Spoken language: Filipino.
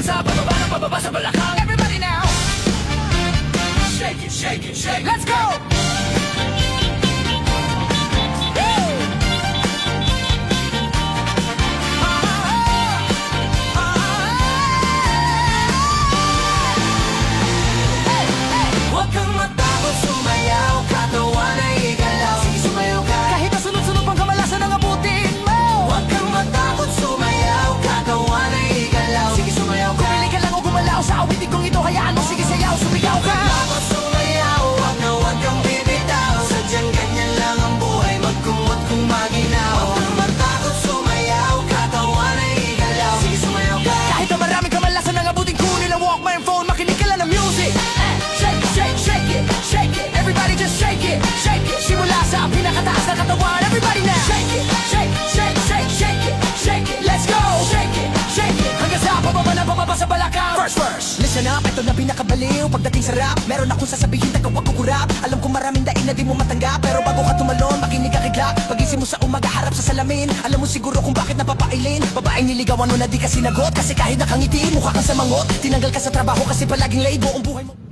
sa pababa ng pababa sa balakang. Everybody now, shake it, shake it, shake it. Let's go! Huwag kang matakot sumayaw, katawan ay igalaw. Sige sumayaw ka, kahit na sunod-sunod pang kamalasan ang abutin mo. Huwag kang matakot sumayaw, katawan ay igalaw. Sige sumayaw ka, pumili ka lang o gumalaw sa awitin kong ito. Hayaan mo, sige sayaw, sumigaw ka. Matakot sumayaw, huwag kang bibitaw. Sadyang ganyan lang ang buhay, magkumot kung maginaw. Huwag kang matakot sumayaw, katawan ay igalaw. Sige sumayaw ka, kahit na maraming kamalasan ang abutin, kunin ang Walkman phone, makinig ka lang ng music. Shake it, shake, shake it, shake it. Everybody just shake it, shake it. Simula sa pinakataas na katawan. Everybody now, shake it, shake, shake, shake, shake it, shake it. Let's go, shake it, shake it. Hanggang sa pababa na pababa sa balakang. First verse, listen up, ito na pinakabaliw. Pagdating sa rap, meron akong sasabihin, tagawag ko kurap. Alam ko maraming daing na di mo matanggap, pero bago ka tumalon, makinig ka kigla. Pagising mo sa umaga, harap sa salamin. Alam mo siguro kung bakit napapailin. Babaeng niligawan mo na di ka sinagot, kasi kahit nakangitiin, mukha kang samangot. Tinanggal ka sa trabaho kasi palaging late, buong buhay mo.